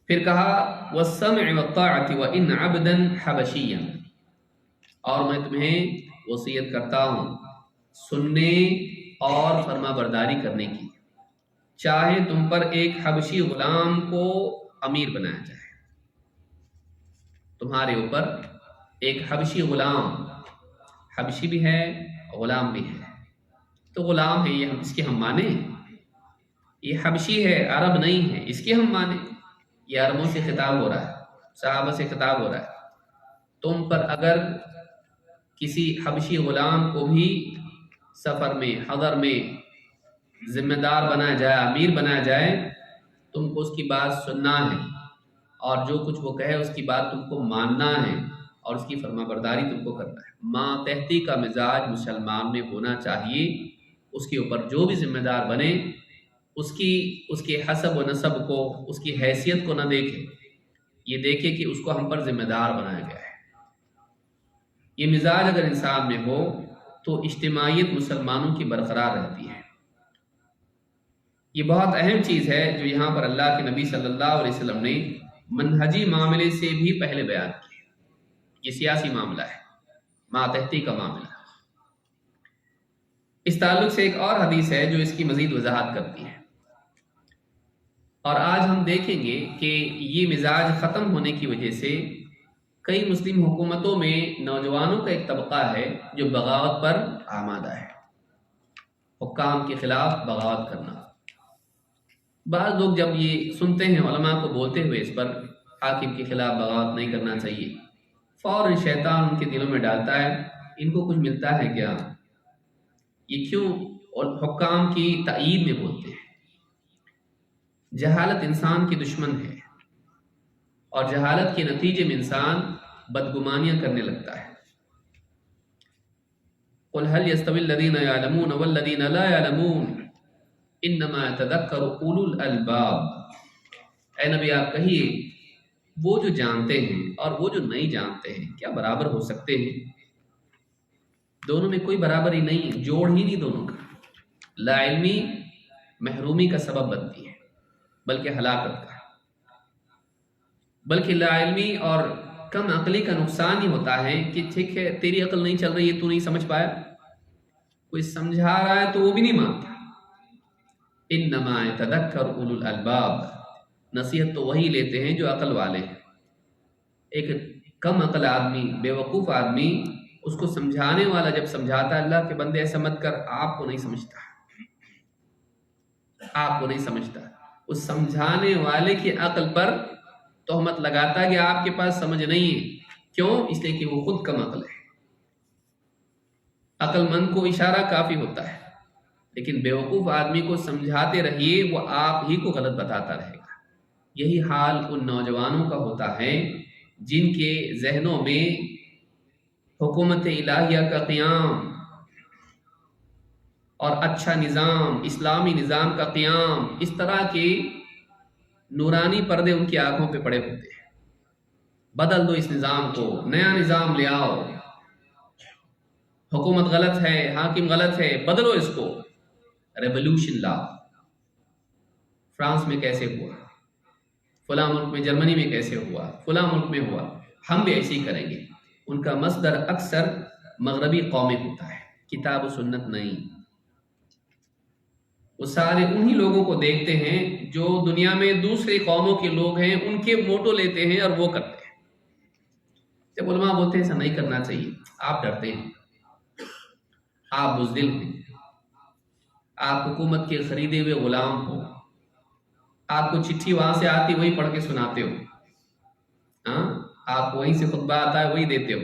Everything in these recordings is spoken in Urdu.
پھر کہا وَالسَّمْعِ وَالطَّاعَةِ وَإِنْ عَبْدًا حَبَشِيًّا، اور میں تمہیں وصیت کرتا ہوں سننے اور فرما برداری کرنے کی، چاہے تم پر ایک حبشی غلام کو امیر بنایا جائے، تمہارے اوپر ایک حبشی غلام، حبشی بھی ہے غلام بھی ہے، تو غلام ہے یہ اس کے ہم مانیں، یہ حبشی ہے عرب نہیں ہے اس کے ہم مانیں، یہ عربوں سے خطاب ہو رہا ہے، صحابہ سے خطاب ہو رہا ہے، تم پر اگر کسی حبشی غلام کو بھی سفر میں حضر میں ذمہ دار بنایا جائے، امیر بنایا جائے، تم کو اس کی بات سننا ہے اور جو کچھ وہ کہے اس کی بات تم کو ماننا ہے اور اس کی فرما برداری تم کو کرنا ہے۔ ماتحتی کا مزاج مسلمان میں ہونا چاہیے، اس کے اوپر جو بھی ذمہ دار بنے اس کے حسب و نسب کو، اس کی حیثیت کو نہ دیکھے، یہ دیکھے کہ اس کو ہم پر ذمہ دار بنایا گیا ہے۔ یہ مزاج اگر انسان میں ہو تو اجتماعیت مسلمانوں کی برقرار رہتی ہے۔ یہ بہت اہم چیز ہے جو یہاں پر اللہ کے نبی صلی اللہ علیہ وسلم نے منہجی معاملے سے بھی پہلے بیان کی۔ یہ سیاسی معاملہ ہے، ماتحتی کا معاملہ۔ اس تعلق سے ایک اور حدیث ہے جو اس کی مزید وضاحت کرتی ہے، اور آج ہم دیکھیں گے کہ یہ مزاج ختم ہونے کی وجہ سے کئی مسلم حکومتوں میں نوجوانوں کا ایک طبقہ ہے جو بغاوت پر آمادہ ہے، حکام کے خلاف بغاوت کرنا۔ بعض لوگ جب یہ سنتے ہیں علماء کو بولتے ہوئے اس پر حاکم کے خلاف بغاوت نہیں کرنا چاہیے، فوراً شیطان ان کے دلوں میں ڈالتا ہے ان کو کچھ ملتا ہے کیا، یہ کیوں اور حکام کی تائید میں بولتے ہیں۔ جہالت انسان کی دشمن ہے، اور جہالت کے نتیجے میں انسان بدگمانیاں کرنے لگتا ہے۔ قُلْ هَلْ يَسْتَوِي الَّذِينَ يَعْلَمُونَ وَالَّذِينَ لَا يَعْلَمُونَ انما يتذکر اولو الالباب، اے نبی آپ کہیے وہ جو جانتے ہیں اور وہ جو نہیں جانتے ہیں کیا برابر ہو سکتے ہیں؟ دونوں میں کوئی برابری نہیں ہے، جوڑ ہی نہیں دونوں کا۔ لا علمی محرومی کا سبب بنتی ہے بلکہ ہلاکت کا، بلکہ لا علمی اور کم عقلی کا نقصان ہی ہوتا ہے کہ ٹھیک ہے تیری عقل نہیں چل رہی ہے، تو نہیں سمجھ پایا، کوئی سمجھا رہا ہے تو وہ بھی نہیں مانتا۔ انما یتذکر اولو الالباب، نصیحت تو وہی لیتے ہیں جو عقل والے ہیں۔ ایک کم عقل آدمی، بے وقوف آدمی، اس کو سمجھانے والا جب سمجھاتا ہے اللہ کے بندے ایسا مت کر، آپ کو نہیں سمجھتا، آپ کو نہیں سمجھتا، اس سمجھانے والے کی عقل پر تہمت لگاتا ہے کہ آپ کے پاس سمجھ نہیں ہے، کیوں؟ اس لیے کہ وہ خود کم عقل ہے۔ عقل مند کو اشارہ کافی ہوتا ہے، لیکن بیوقوف آدمی کو سمجھاتے رہیے وہ آپ ہی کو غلط بتاتا رہے گا۔ یہی حال ان نوجوانوں کا ہوتا ہے جن کے ذہنوں میں حکومت الہیہ کا قیام اور اچھا نظام، اسلامی نظام کا قیام، اس طرح کے نورانی پردے ان کی آنکھوں پہ پڑے ہوتے ہیں۔ بدل دو اس نظام کو، نیا نظام لے آؤ، حکومت غلط ہے، حاکم غلط ہے، بدلو اس کو، ریولوشن لا۔ فرانس میں کیسے ہوا، فلاں ملک میں، جرمنی میں کیسے ہوا، فلاں ملک میں ہوا، ہم بھی ایسے ہی کریں گے۔ ان کا مصدر اکثر مغربی قومیں ہوتا ہے، کتاب و سنت نہیں۔ وہ سارے انہی لوگوں کو دیکھتے ہیں جو دنیا میں دوسری قوموں کے لوگ ہیں، ان کے موٹو لیتے ہیں اور وہ کرتے ہیں۔ جب علماء بولتے ہیں ایسا نہیں کرنا چاہیے، آپ ڈرتے ہیں، آپ بزدل ہیں، آپ حکومت کے خریدے ہوئے غلام ہو، آپ کو چٹھی وہاں سے آتی وہی پڑھ کے سناتے ہو، ہاں آپ وہیں سے خطبہ آتا ہے وہی دیتے ہو،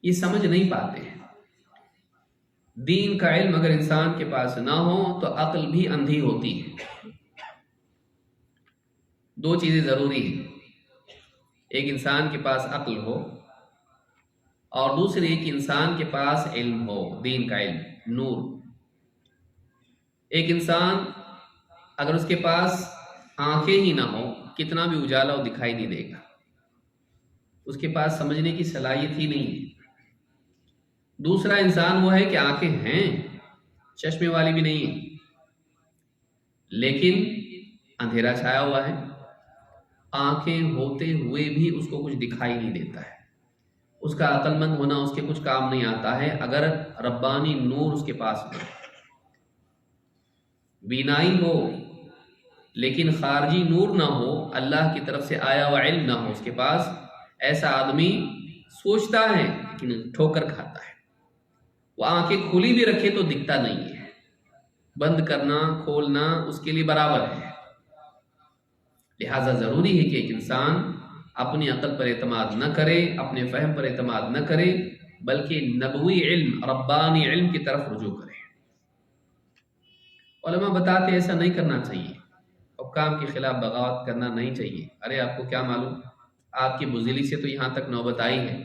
یہ سمجھ نہیں پاتے ہیں۔ دین کا علم اگر انسان کے پاس نہ ہو تو عقل بھی اندھی ہوتی ہے۔ دو چیزیں ضروری ہیں، ایک انسان کے پاس عقل ہو اور دوسری ایک انسان کے پاس علم ہو، دین کا علم، نور۔ ایک انسان اگر اس کے پاس آنکھیں ہی نہ ہو، کتنا بھی اجالا وہ دکھائی نہیں دے گا، اس کے پاس سمجھنے کی صلاحیت ہی نہیں ہے۔ دوسرا انسان وہ ہے کہ آنکھیں ہیں، چشمے والی بھی نہیں ہے، لیکن اندھیرا چھایا ہوا ہے، آنکھیں ہوتے ہوئے بھی اس کو کچھ دکھائی نہیں دیتا ہے، اس کا عقل مند ہونا اس کے کچھ کام نہیں آتا ہے اگر ربانی نور اس کے پاس ہو، بینائی ہو لیکن خارجی نور نہ ہو، اللہ کی طرف سے آیا ہوا علم نہ ہو اس کے پاس، ایسا آدمی سوچتا ہے لیکن ٹھوکر کھاتا ہے۔ وہ آنکھیں کھلی بھی رکھے تو دکھتا نہیں ہے، بند کرنا کھولنا اس کے لیے برابر ہے۔ لہٰذا ضروری ہے کہ ایک انسان اپنی عقل پر اعتماد نہ کرے، اپنے فہم پر اعتماد نہ کرے، بلکہ نبوی علم، ربانی علم کی طرف رجوع کرے۔ علماء بتاتے ایسا نہیں کرنا چاہیے، حکام کے خلاف بغاوت کرنا نہیں چاہیے۔ ارے آپ کو کیا معلوم، آپ کی بزدلی سے تو یہاں تک نوبت آئی ہے،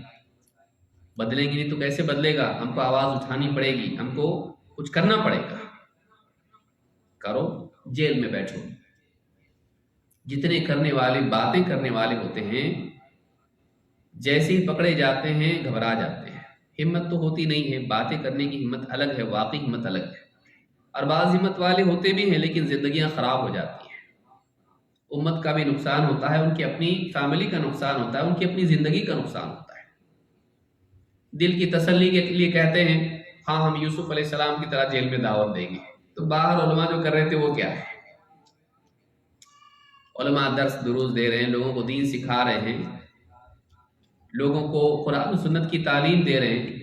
بدلیں گی نہیں تو کیسے بدلے گا، ہم کو آواز اٹھانی پڑے گی، ہم کو کچھ کرنا پڑے گا۔ کرو، جیل میں بیٹھو۔ جتنے کرنے والے باتیں کرنے والے ہوتے ہیں، جیسے ہی پکڑے جاتے ہیں گھبرا جاتے ہیں، ہمت تو ہوتی نہیں ہے، باتیں کرنے کی ہمت الگ ہے، واقعی ہمت الگ ہے۔ اور بعض ہمت والے ہوتے بھی ہیں لیکن زندگیاں خراب ہو جاتی ہیں، امت کا بھی نقصان ہوتا ہے، ان کی اپنی فیملی کا نقصان ہوتا ہے، ان کی اپنی زندگی کا نقصان ہوتا ہے۔ دل کی تسلی کے لیے کہتے ہیں ہاں ہم یوسف علیہ السلام کی طرح جیل میں دعوت دیں گے، تو باہر علماء جو کر رہے تھے وہ کیا ہے؟ علماء درس دروس دے رہے ہیں، لوگوں کو دین سکھا رہے ہیں، لوگوں کو قرآن و سنت کی تعلیم دے رہے ہیں،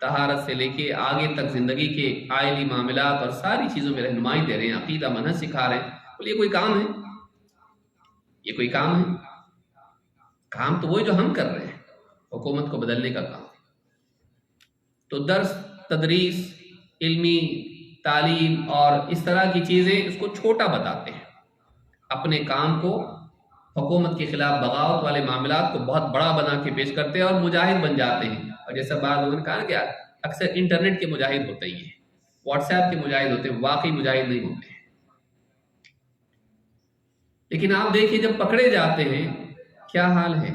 طہارت سے لے کے آگے تک زندگی کے آئلی معاملات اور ساری چیزوں میں رہنمائی دے رہے ہیں، عقیدہ منہج سکھا رہے ہیں۔ بولے یہ کوئی کام ہے؟ یہ کوئی کام ہے؟ کام تو وہی جو ہم کر رہے ہیں، حکومت کو بدلنے کا کام۔ تو درس، تدریس، علمی تعلیم اور اس طرح کی چیزیں اس کو چھوٹا بتاتے ہیں، اپنے کام کو حکومت کے خلاف بغاوت والے معاملات کو بہت بڑا بنا کے پیش کرتے ہیں اور مجاہد بن جاتے ہیں۔ اور جیسا بعض لوگوں نے کہا کہ اکثر انٹرنیٹ کے مجاہد ہوتے ہی ہیں، واٹس ایپ کے مجاہد ہوتے ہیں، واقعی مجاہد نہیں ہوتے ہیں۔ لیکن آپ دیکھیے جب پکڑے جاتے ہیں کیا حال ہے،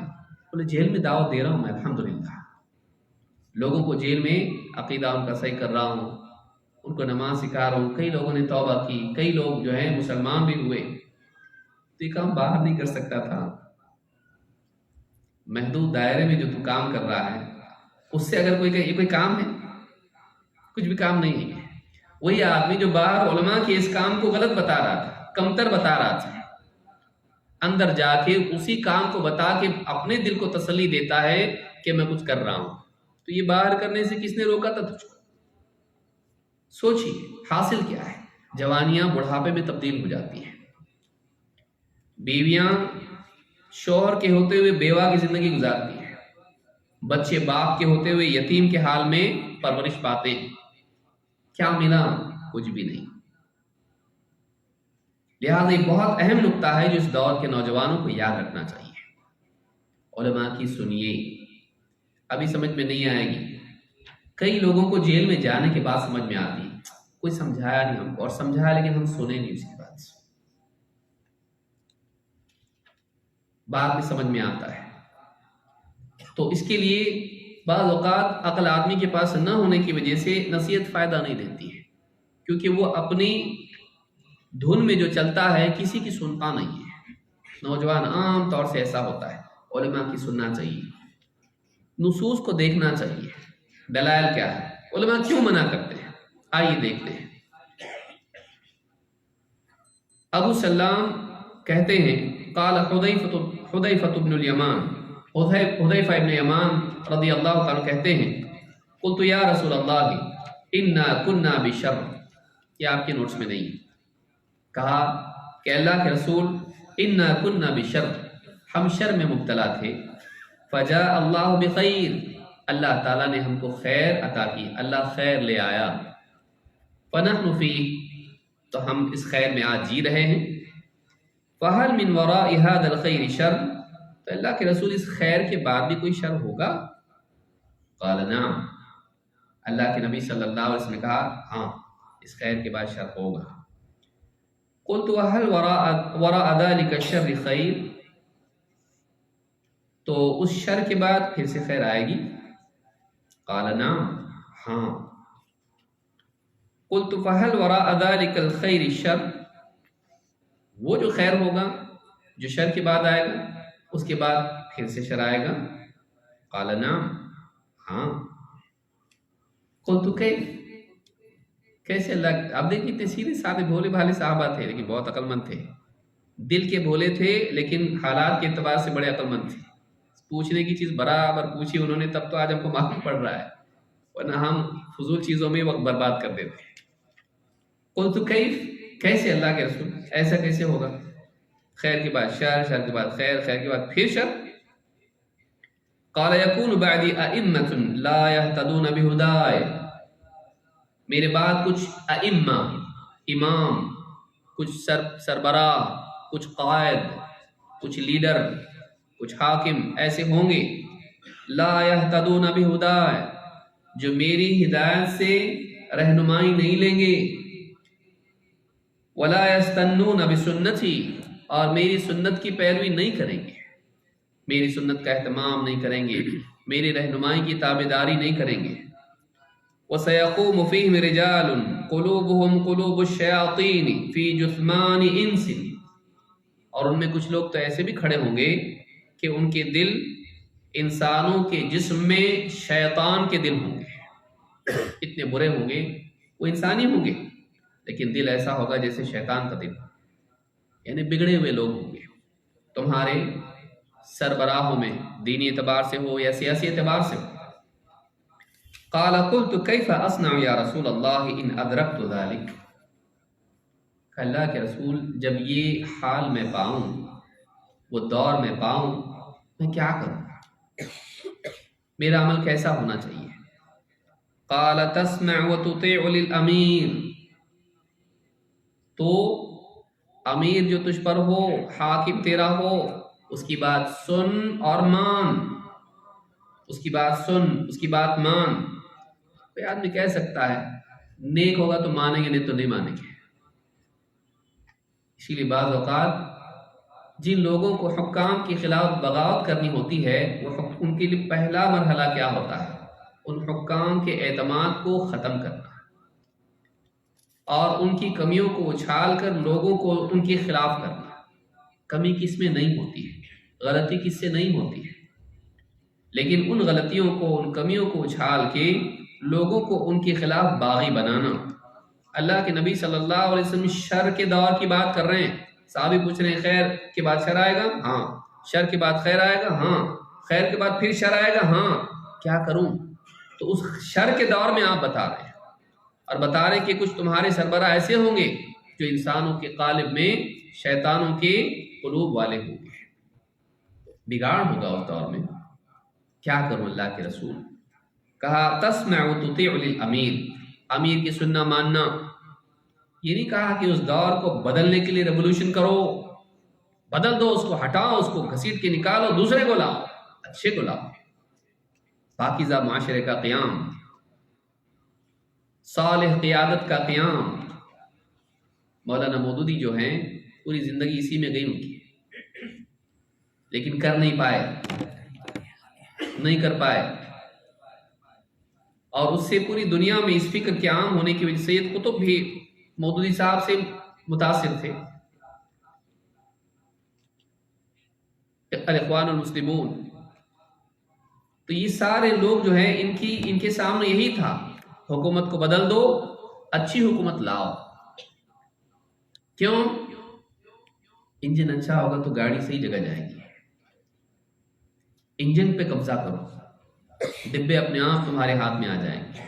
بولے جیل میں دعوت دے رہا ہوں میں، الحمدللہ لوگوں کو جیل میں عقیدہ ان کا صحیح کر رہا ہوں، ان کو نماز سکھا رہا ہوں، کئی لوگوں نے توبہ کی، کئی لوگ جو ہیں مسلمان بھی ہوئے۔ تو یہ کام باہر نہیں کر سکتا تھا؟ محدود دائرے میں جو تو کام کر رہا ہے اس سے اگر یہ کوئی کام ہے؟ کچھ بھی کام نہیں ہے۔ وہی آدمی جو باہر علماء کے اس کام کو غلط بتا رہا تھا، کمتر بتا رہا تھا، اندر جا کے اسی کام کو بتا کے اپنے دل کو تسلی دیتا ہے کہ میں کچھ کر رہا ہوں۔ تو یہ باہر کرنے سے کس نے روکا تھا تجھ کو؟ سوچیے حاصل کیا ہے؟ جوانیاں بڑھاپے میں تبدیل ہو جاتی ہیں، بیویاں شوہر کے ہوتے ہوئے بیوہ کی زندگی گزارتی ہیں، بچے باپ کے ہوتے ہوئے یتیم کے حال میں پرورش پاتے ہیں۔ کیا ملا؟ کچھ بھی نہیں۔ لہٰذا ایک بہت اہم نقطہ ہے جو اس دور کے نوجوانوں کو یاد رکھنا چاہیے۔ علماء کی سنیے، ابھی سمجھ میں نہیں آئے گی، کئی لوگوں کو جیل میں جانے کے بعد سمجھ میں آتی، کوئی سمجھایا نہیں ہم کو، اور سمجھایا لیکن ہم سنے نہیں، اس کی بات بعد میں سمجھ میں آتا ہے۔ تو اس کے لیے بعض اوقات عقل آدمی کے پاس نہ ہونے کی وجہ سے نصیحت فائدہ نہیں دیتی ہے، کیونکہ وہ اپنی دھن میں جو چلتا ہے کسی کی سنتا نہیں ہے۔ نوجوان عام طور سے ایسا ہوتا ہے، علماء کی سننا چاہیے، نصوص کو دیکھنا چاہیے، دلائل کیا ہے، علماء کیوں منع کرتے ہیں، آئیے دیکھتے ہیں۔ ابو سلام کہتے ہیں قال حذیفہ بن الیمان، حذیفہ ابن یمان رضی اللہ عنہ کہتے ہیں قلت یا رسول اللہ انا کنا بشر، یہ آپ کے نوٹس میں نہیں، کہا کہ اللہ کے رسول انا کنا بشر، ہم شر میں مبتلا تھے، فجاء اللہ بخیر، اللہ تعالیٰ نے ہم کو خیر عطا کی، اللہ خیر لے آیا، فنحن فیہ، تو ہم اس خیر میں آج جی رہے ہیں، فہل من وراء هذا الخیر شر، تو اللہ کے رسول اس خیر کے بعد بھی کوئی شر ہوگا؟ قال نعم، اللہ کے نبی صلی اللہ علیہ وسلم نے کہا ہاں اس خیر کے بعد شر ہوگا۔ قلت وهل وراء ذلك الشر خیر، تو اس شر کے بعد پھر سے خیر آئے گی؟ قال نعم، ہاں۔ قلت فهل وراء ذلك الخیر شر، وہ جو خیر ہوگا جو شر کے بعد آئے گا اس کے بعد پھر سے شر آئے گا؟ قال نعم، ہاں۔ قلت کیف، کیسے اللہ؟ آپ دیکھیں اتنے سیدھے سادے بھولے بھالے صحابہ تھے لیکن بہت عقل مند تھے، دل کے بھولے تھے لیکن حالات کے اعتبار سے بڑے عقل مند تھے۔ پوچھنے کی چیز برابر پوچھی انہوں نے، تب تو آج ہم کو معلوم پڑ رہا ہے، ورنہ ہم فضول چیزوں میں وقت برباد کر دیتے ہیں۔ قلت کیف، کیسے اللہ کے رسول، ایسا کیسے ہوگا؟ خیر کے بعد شر، شر کے بعد خیر، خیر کے بعد پھر شر۔ قال یکون بعدی ائمة لا یہتدون بہدائے، میرے بعد کچھ ائمہ، امام، کچھ سربراہ، کچھ قائد، کچھ لیڈر، کچھ حاکم ایسے ہوں گے، لا یہتدون بہدائے، جو میری ہدایت سے رہنمائی نہیں لیں گے، ولا یستنون بسنتی، اور میری سنت کی پیروی نہیں کریں گے، میری سنت کا اہتمام نہیں کریں گے، میری رہنمائی کی تابعداری نہیں کریں گے۔ وَسَيَقُومُ فِيهِمْ رِجَالٌ قُلُوبُهُمْ قُلُوبُ الشَّيَاطِينِ فِي جُثْمَانِ إِنسٍ، اور ان میں کچھ لوگ تو ایسے بھی کھڑے ہوں گے کہ ان کے دل انسانوں کے جسم میں شیطان کے دل ہوں گے، اتنے برے ہوں گے، وہ انسانی ہوں گے لیکن دل ایسا ہوگا جیسے شیطان کا دل، یعنی بگڑے ہوئے لوگ ہوں گے تمہارے سربراہوں میں، دینی اعتبار سے ہو یا سیاسی اعتبار سے ہو۔ قال قلت کیف اصنع یا رسول اللہ ان ادرکت ذلک، کہ اللہ کے رسول جب یہ حال میں پاؤں، وہ دور میں پاؤں، میں کیا کروں، میرا عمل کیسا ہونا چاہیے؟ قال تسمع وتطيع للامیر، تو امیر جو تجھ پر ہو، حاکم تیرا ہو، اس کی بات سن اور مان، اس کی بات سن، اس کی بات مان۔ کوئی آدمی کہہ سکتا ہے نیک ہوگا تو مانیں گے، نہیں تو نہیں مانیں گے۔ اسی لیے بعض اوقات جن لوگوں کو حکام کے خلاف بغاوت کرنی ہوتی ہے، وہ ان کے لیے پہلا مرحلہ کیا ہوتا ہے؟ ان حکام کے اعتماد کو ختم کرنا اور ان کی کمیوں کو اچھال کر لوگوں کو ان کے خلاف کرنا۔ کمی کس میں نہیں ہوتی ہے، غلطی کس سے نہیں ہوتی ہے، لیکن ان غلطیوں کو، ان کمیوں کو اچھال کے لوگوں کو ان کے خلاف باغی بنانا۔ اللہ کے نبی صلی اللہ علیہ وسلم شر کے دور کی بات کر رہے ہیں، صحابی پوچھ رہے ہیں خیر کے بعد شر آئے گا؟ ہاں۔ شر کے بعد خیر آئے گا؟ ہاں۔ خیر کے بعد پھر شر آئے گا؟ ہاں۔ کیا کروں؟ تو اس شر کے دور میں آپ بتا رہے ہیں اور بتا رہے ہیں کہ کچھ تمہارے سربراہ ایسے ہوں گے جو انسانوں کے قالب میں شیطانوں کے قلوب والے ہوں گے، بگاڑ ہوگا اس دور میں۔ کیا کروں اللہ کے رسول؟ کہا تسمع وتطیع للامیر، امیر کی سننا ماننا۔ یہ نہیں کہا کہ اس دور کو بدلنے کے لیے ریولوشن کرو، بدل دو، اس کو ہٹاؤ، اس کو گھسیٹ کے نکالو، دوسرے کو لاؤ، اچھے کو لاؤ، پاکیزہ معاشرے کا قیام، صالح قیادت کا قیام۔ مولانا مودودی جو ہیں پوری زندگی اسی میں گئی ان کی، لیکن کر نہیں پائے، نہیں کر پائے، اور اس سے پوری دنیا میں اس فکر کے عام ہونے کی وجہ سے سید قطب بھی مودودی صاحب سے متاثر تھے۔ الاخوان المسلمون، تو یہ سارے لوگ جو ہیں ان کے سامنے یہی تھا، حکومت کو بدل دو، اچھی حکومت لاؤ۔ کیوں؟ انجن اچھا ہوگا تو گاڑی صحیح جگہ جائے گی، انجن پہ قبضہ کرو، ڈبے اپنے آپ تمہارے ہاتھ میں آ جائیں گے۔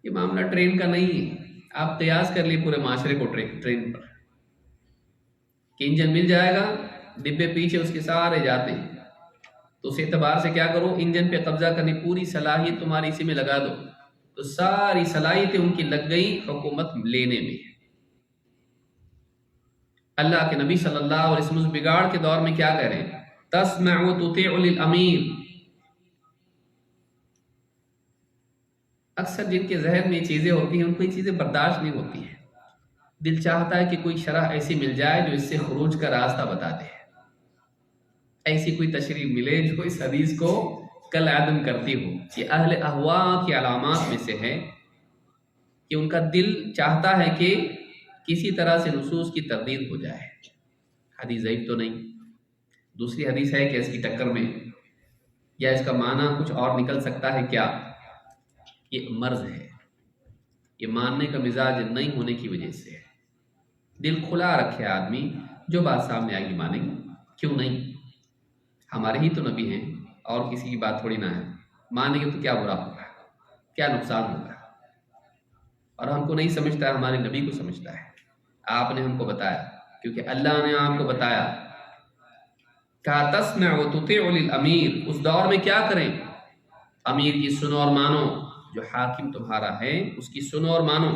یہ معاملہ ٹرین کا نہیں ہے، آپ قیاس کر لیے پورے معاشرے کو ٹرین پر، کہ انجن مل جائے گا، ڈبے پیچھے اس کے سارے جاتے ہیں، تو اس اعتبار سے کیا کرو، انجن پہ قبضہ کرنے پوری صلاحیت تمہاری اسی میں لگا دو، تو ساری صلاحیتیں ان کی لگ گئی حکومت لینے میں۔ اللہ کے نبی صلی اللہ علیہ وسلم اس بگاڑ کے دور میں کیا کہہ رہے ہیں؟ تسمع وتطیع للامیر۔ اکثر جن کے ذہن میں یہ چیزیں ہوتی ہیں ان کو یہ چیزیں برداشت نہیں ہوتی ہیں، دل چاہتا ہے کہ کوئی شرح ایسی مل جائے جو اس سے خروج کا راستہ بتا دے، ایسی کوئی تشریح ملے جو اس حدیث کو کل عدم کرتی ہو۔ یہ اہل اہواء کی علامات میں سے ہے کہ ان کا دل چاہتا ہے کہ کسی طرح سے نصوص کی تردید ہو جائے۔ حدیث ضعیف تو نہیں. دوسری حدیث ہے کہ اس کی ٹکر میں یا اس کا معنی کچھ اور نکل سکتا ہے کیا؟ یہ مرض ہے، یہ ماننے کا مزاج نہیں ہونے کی وجہ سے ہے. دل کھلا رکھے آدمی، جو بات سامنے آئے گی مانیں گے، کیوں نہیں؟ ہمارے ہی تو نبی ہیں اور کسی کی بات تھوڑی نہ ہے. مانیں گے تو کیا برا ہوگا، کیا نقصان ہوگا؟ اور ہم کو نہیں سمجھتا ہے، ہمارے نبی کو سمجھتا ہے. آپ نے ہم کو بتایا، کیونکہ اللہ نے آپ کو بتایا. کہا تسمع و تطیع للامیر، اس دور میں کیا کریں؟ امیر کی سنو اور مانو، جو حاکم تمہارا ہے اس کی سنو اور مانو.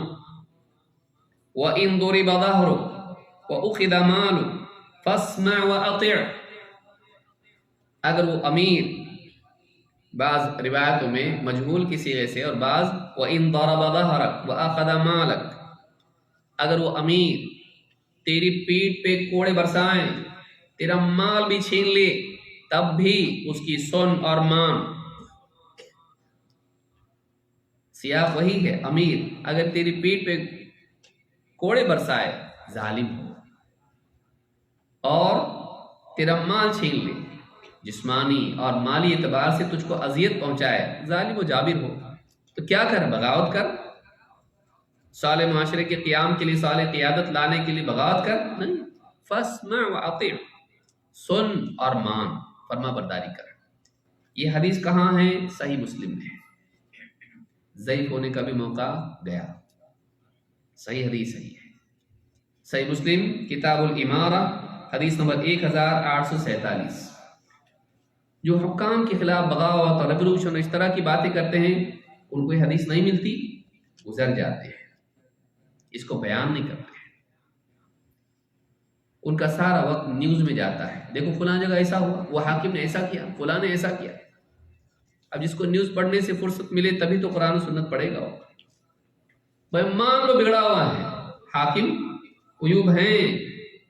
وَإِن ضُرِبَ ظَهْرُكَ وَأُخِذَ مَالُكَ فَاسْمَعْ وَأَطِعْ. اگر وہ امیر، بعض روایتوں میں مجہول کی صیغے سے، اور بعض وَإِن ضَرَبَ ظَهْرَكَ وَأَخَذَ مَالَكَ، اگر وہ امیر تیری پیٹھ پہ کوڑے برسائیں، تیرا مال بھی چھین لے، تب بھی اس کی سن اور مان. سیاق وہی ہے، امیر اگر تیری پیٹھ پہ کوڑے برسائے، ظالم ہو، اور تیرا مال چھین لے، جسمانی اور مالی اعتبار سے تجھ کو اذیت پہنچائے، ظالم و جابر ہو، تو کیا کر؟ بغاوت کر. صالح معاشرے کے قیام کے لیے، صالح قیادت لانے کے لیے بغاوت کر؟ نہیں. فاسمع واطع، سن اور مان، فرما برداری کر. یہ حدیث کہاں ہے؟ صحیح مسلم میں. ضعیف ہونے کا بھی موقع گیا، صحیح حدیث صحیح ہے. صحیح مسلم کتاب الامارہ حدیث نمبر 1847. جو حکام کے خلاف بغاوت اور ریولوشن اس طرح کی باتیں کرتے ہیں، ان کو یہ حدیث نہیں ملتی، گزر جاتے ہیں، اس کو بیان نہیں کرتے. ان کا سارا وقت نیوز میں جاتا ہے، دیکھو فلاں جگہ ایسا ہوا، وہ حاکم نے ایسا کیا، فلاں نے ایسا کیا. اب جس کو نیوز پڑھنے سے فرصت ملے تبھی تو قرآن و سنت پڑھے گا. بھائی مان لو بگڑا ہوا ہے، حاکم عیوب ہیں،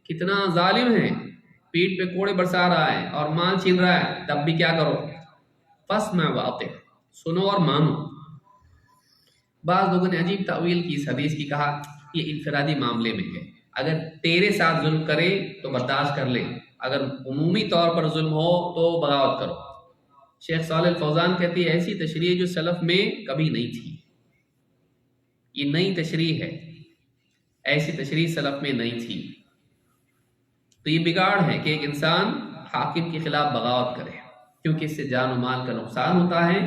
کتنا ظالم ہے، پیٹ پہ کوڑے برسا رہا ہے اور مال چھین رہا ہے، تب بھی کیا کرو؟ فاسمع واطع، سنو اور مانو. بعض لوگوں نے عجیب تعویل کی اس حدیث کی، کہا یہ انفرادی معاملے میں ہے، اگر تیرے ساتھ ظلم کرے تو برداشت کر لے، اگر عمومی طور پر ظلم ہو تو بغاوت کرو. شیخ صالح الفوزان کہتی ہے ایسی تشریح جو سلف میں کبھی نہیں تھی، یہ نئی تشریح ہے، ایسی تشریح سلف میں نہیں تھی. تو یہ بگاڑ ہے کہ ایک انسان حاکم کے خلاف بغاوت کرے، کیونکہ اس سے جان و مال کا نقصان ہوتا ہے،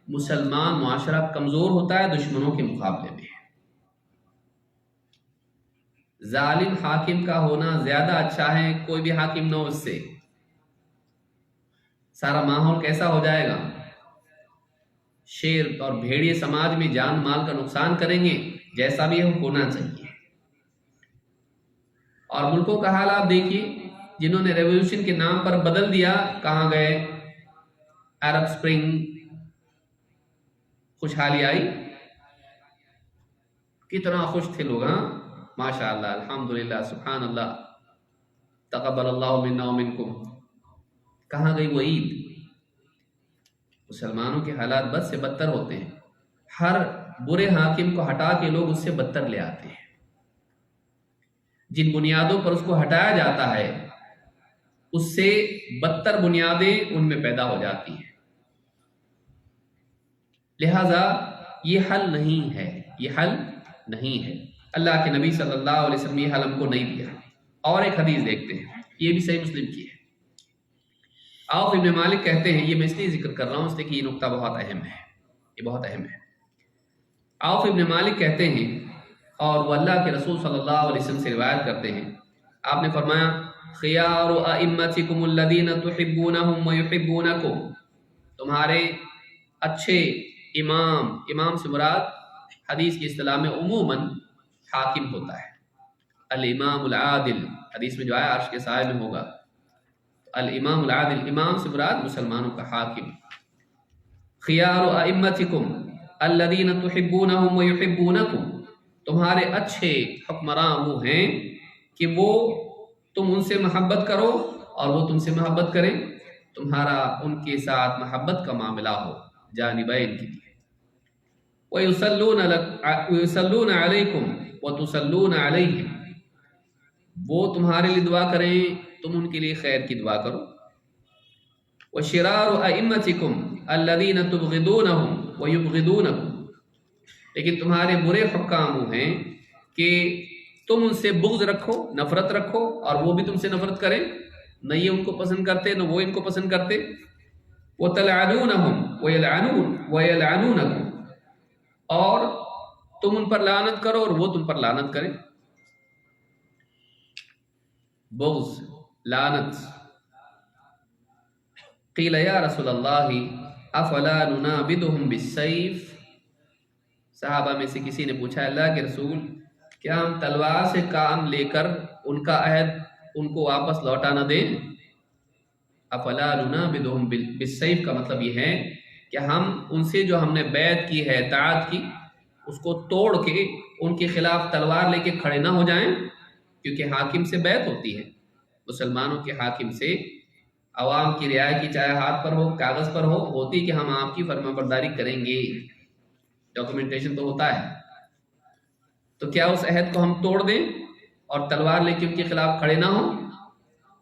مسلمان معاشرہ کمزور ہوتا ہے دشمنوں کے مقابلے میں. ظالم حاکم کا ہونا زیادہ اچھا ہے، کوئی بھی حاکم نہ ہو، اس سے سارا ماحول کیسا ہو جائے گا. شیر اور بھیڑیے سماج میں جان مال کا نقصان کریں گے، جیسا بھی ہونا چاہیے. اور ملکوں کا حال آپ دیکھیے، جنہوں نے ریولوشن کے نام پر بدل دیا، کہاں گئے؟ عرب سپرنگ، خوشحالی آئی، کتنا خوش تھے لوگ، ہاں ماشاء اللہ، الحمدللہ، سبحان اللہ، تقبل اللہ منا ومنکم. کہاں گئی وہ عید؟ مسلمانوں کے حالات بد سے بدتر ہوتے ہیں، ہر برے حاکم کو ہٹا کے لوگ اس سے بدتر لے آتے ہیں. جن بنیادوں پر اس کو ہٹایا جاتا ہے، اس سے بدتر بنیادیں ان میں پیدا ہو جاتی ہیں. لہذا یہ حل نہیں ہے، یہ حل نہیں ہے. اللہ کے نبی صلی اللہ علیہ وسلم یہ حل ہم کو نہیں دیا. اور ایک حدیث دیکھتے ہیں، یہ بھی صحیح مسلم کی ہے. عوف ابن مالک کہتے ہیں، یہ میں اس لیے ذکر کر رہا ہوں اس لیے کہ یہ نقطہ بہت اہم ہے، یہ بہت اہم ہے. عوف ابن مالک کہتے ہیں، اور وہ اللہ کے رسول صلی اللہ علیہ وسلم سے روایت کرتے ہیں، آپ نے فرمایا خیار ائمتکم الذین تحبونہم ویحبونکم، تمہارے اچھے امام سے مراد حدیث کی اصطلاح میں عموماً حاکم ہوتا ہے. الامام العادل حدیث میں جو آیا عرش کے سائے میں ہوگا. الامام العادل، امام سے مراد مسلمانوں کا حاکم. خیار ائمتکم الذین تحبونہم ویحبونکم، تمہارے اچھے حکمراں وہ ہیں کہ وہ تم ان سے محبت کرو اور وہ تم سے محبت کریں، تمہارا ان کے ساتھ محبت کا معاملہ ہو جانبین کے لیے. وَيُصَلُّونَ عَلَيْكُمْ وَتُصَلُّونَ عَلَيْهِمْ، وہ تمہارے لیے دعا کریں تم ان کے لیے خیر کی دعا کرو. وَشِرَارُ أَئِمَّتِكُمْ الَّذِينَ تُبْغِضُونَهُمْ وَيُبْغِضُونَكُمْ، لیکن تمہارے برے حکام وہ ہیں کہ تم ان سے بغض رکھو، نفرت رکھو، اور وہ بھی تم سے نفرت کریں. نہ یہ ان کو پسند کرتے نہ وہ ان کو پسند کرتے. وَتَلْعَنُونَهُمْ وَيَلْعَنُونَكُمْ، اور تم ان پر لعنت کرو اور وہ تم پر لعنت کریں. بغض، لعنت. قیل یا رسول اللہ افلا ننابدهم بالسیف، صحابہ میں سے کسی نے پوچھا اللہ کے رسول کیا ہم تلوار سے کام لے کر ان کا عہد ان کو واپس لوٹا نہ دیں؟ افلا ننابدهم بالسیف کا مطلب یہ ہے کہ ہم ان سے جو ہم نے بیعت کی ہے، اطاعت کی، اس کو توڑ کے ان کے خلاف تلوار لے کے کھڑے نہ ہو جائیں. کیونکہ حاکم سے بیعت ہوتی ہے، مسلمانوں کے حاکم سے، عوام کی رعایا کی، چاہے ہاتھ پر ہو کاغذ پر ہو، ہوتی کہ ہم آپ کی فرما برداری کریں گے، ڈاکومنٹیشن تو ہوتا ہے. تو کیا اس عہد کو ہم توڑ دیں اور تلوار لے کے ان کے خلاف کھڑے نہ ہوں؟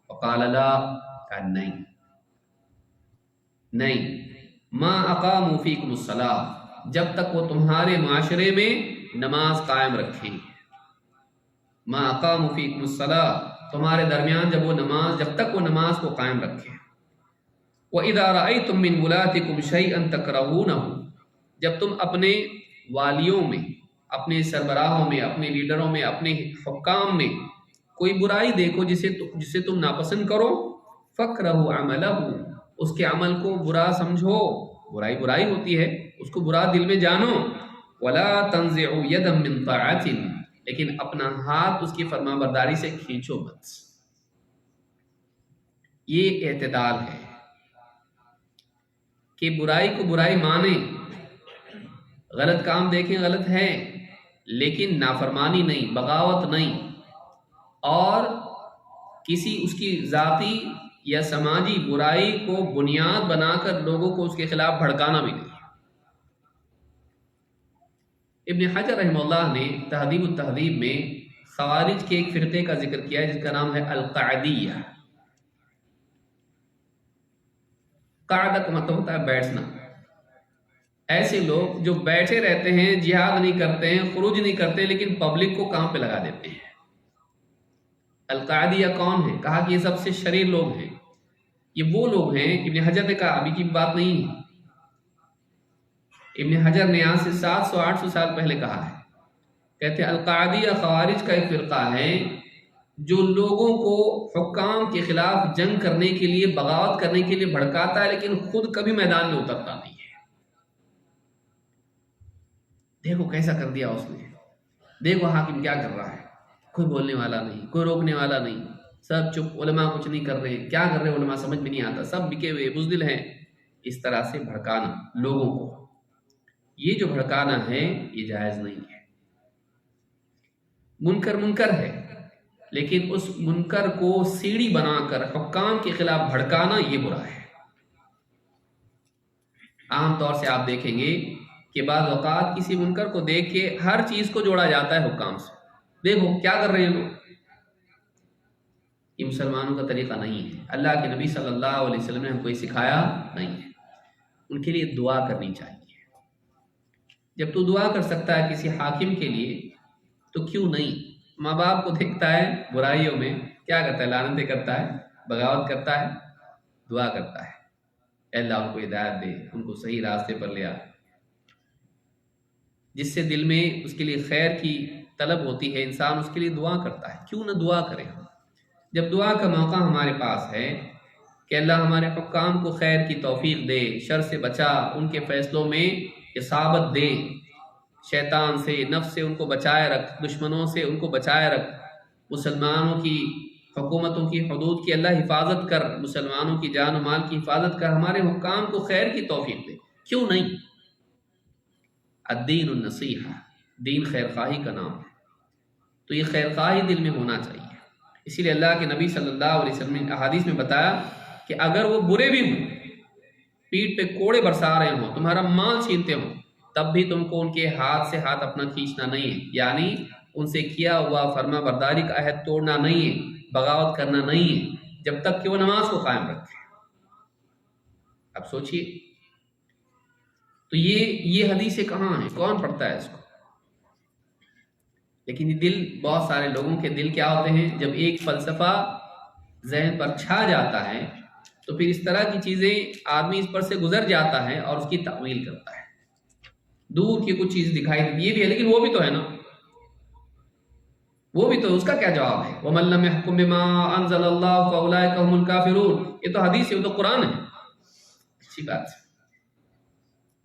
وقال لا، کہا نہیں نہیں. ما اقاموا فیکم الصلاۃ، جب تک وہ تمہارے معاشرے میں نماز قائم رکھیں. ما اقاموا فیکم الصلاۃ، تمہارے درمیان جب وہ نماز، جب تک وہ نماز کو قائم رکھے. وَإِذَا رَأَيْتُم مِّن وُلَاتِكُمْ شَيْئًا تَكْرَهُونَهُ، جب تم اپنے والیوں میں، اپنے سربراہوں میں، اپنے لیڈروں میں، اپنے حکام میں کوئی برائی دیکھو جسے تم ناپسند کرو، فَاكْرَهُ عَمَلَهُ، اس کے عمل کو برا سمجھو. برائی ہوتی ہے، اس کو برا دل میں جانو. وَلَا تَنزِعُوا يَدًا مِّن طَاعَةٍ، لیکن اپنا ہاتھ اس کی فرما برداری سے کھینچو مت. یہ اعتدال ہے کہ برائی کو برائی مانیں، غلط کام دیکھیں غلط ہے، لیکن نافرمانی نہیں، بغاوت نہیں، اور کسی اس کی ذاتی یا سماجی برائی کو بنیاد بنا کر لوگوں کو اس کے خلاف بھڑکانا بھی نہیں. ابن حجر رحمہ اللہ نے تہذیب التہذیب میں خوارج کے ایک فرقے کا ذکر کیا ہے جس کا نام ہے القعدیہ. قعدہ کا مطلب ہوتا ہے بیٹھنا. ایسے لوگ جو بیٹھے رہتے ہیں، جہاد نہیں کرتے ہیں، خروج نہیں کرتے، لیکن پبلک کو کام پہ لگا دیتے ہیں. القعدیہ کون ہے؟ کہا کہ یہ سب سے شریر لوگ ہیں. یہ وہ لوگ ہیں، ابن حجر نے کہا ابھی کی بات نہیں ہے، ابن حجر نے یہاں سے 700-800 سال پہلے کہا ہے. کہتے ہیں القعدیہ خوارج کا ایک فرقہ ہے جو لوگوں کو حکام کے خلاف جنگ کرنے کے لیے، بغاوت کرنے کے لیے بھڑکاتا ہے، لیکن خود کبھی میدان میں اترتا نہیں ہے. دیکھو کیسا کر دیا اس نے، دیکھو حاکم کیا کر رہا ہے، کوئی بولنے والا نہیں، کوئی روکنے والا نہیں، سب چپ، علماء کچھ نہیں کر رہے، کیا کر رہے علماء سمجھ میں نہیں آتا، سب بکے ہوئے بزدل ہیں. اس طرح سے بھڑکانا لوگوں کو، یہ جو بھڑکانا ہے یہ جائز نہیں ہے. منکر ہے، لیکن اس منکر کو سیڑھی بنا کر حکام کے خلاف بھڑکانا یہ برا ہے. عام طور سے آپ دیکھیں گے کہ بعض اوقات کسی منکر کو دیکھ کے ہر چیز کو جوڑا جاتا ہے حکام سے. دیکھو کیا کر رہے ہیں لوگ. یہ مسلمانوں کا طریقہ نہیں ہے. اللہ کے نبی صلی اللہ علیہ وسلم نے ہم کو یہ سکھایا نہیں ہے. ان کے لیے دعا کرنی چاہیے. جب تو دعا کر سکتا ہے کسی حاکم کے لیے تو کیوں نہیں. ماں باپ کو دیکھتا ہے برائیوں میں، کیا کرتا ہے؟ لعنتیں کرتا ہے، بغاوت کرتا ہے، دعا کرتا ہے اے اللہ ان کو ہدایت دے، ان کو صحیح راستے پر لے آ. جس سے دل میں اس کے لیے خیر کی طلب ہوتی ہے، انسان اس کے لیے دعا کرتا ہے. کیوں نہ دعا کرے ہم؟ جب دعا کا موقع ہمارے پاس ہے کہ اللہ ہمارے حکام کو خیر کی توفیق دے، شر سے بچا، ان کے فیصلوں میں اصابت دے، شیطان سے، نفس سے ان کو بچائے رکھ، دشمنوں سے ان کو بچائے رکھ، مسلمانوں کی حکومتوں کی حدود کی اللہ حفاظت کر، مسلمانوں کی جان و مال کی حفاظت کر، ہمارے حکام کو خیر کی توفیق دے. کیوں نہیں؟ الدین النصیحہ، دین خیر خواہی کا نام ہے. تو یہ خیر خواہی دل میں ہونا چاہیے. اسی لیے اللہ کے نبی صلی اللہ علیہ وسلم نے احادیث میں بتایا کہ اگر وہ برے بھی ہوں، پیٹھ پہ کوڑے برسا رہے ہوں، تمہارا مال چھینتے ہوں، تب بھی تم کو ان کے ہاتھ سے ہاتھ اپنا کھینچنا نہیں ہے. یعنی ان سے کیا ہوا فرما برداری کا عہد توڑنا نہیں ہے، بغاوت کرنا نہیں ہے. جب تک کہ وہ نماز کو قائم رکھے۔ اب سوچئے تو یہ حدیثیں کہاں ہیں؟ کون پڑھتا ہے اس کو؟ لیکن یہ دل، بہت سارے لوگوں کے دل کیا ہوتے ہیں، جب ایک فلسفہ ذہن پر چھا جاتا ہے تو پھر اس طرح کی چیزیں آدمی اس پر سے گزر جاتا ہے اور اس کی تعویل کرتا ہے۔ دور کی کچھ چیز دکھائی دیتی، یہ بھی ہے لیکن وہ بھی تو ہے نا، وہ بھی تو، اس کا کیا جواب ہے؟ وَمَن لَّمْ يَحْكُم بِمَا أَنزَلَ اللَّهُ فَأُولَٰئِكَ هُمُ الْكَافِرُونَ، یہ تو حدیث ہے، وہ تو قرآن ہے۔ اچھی بات ہے،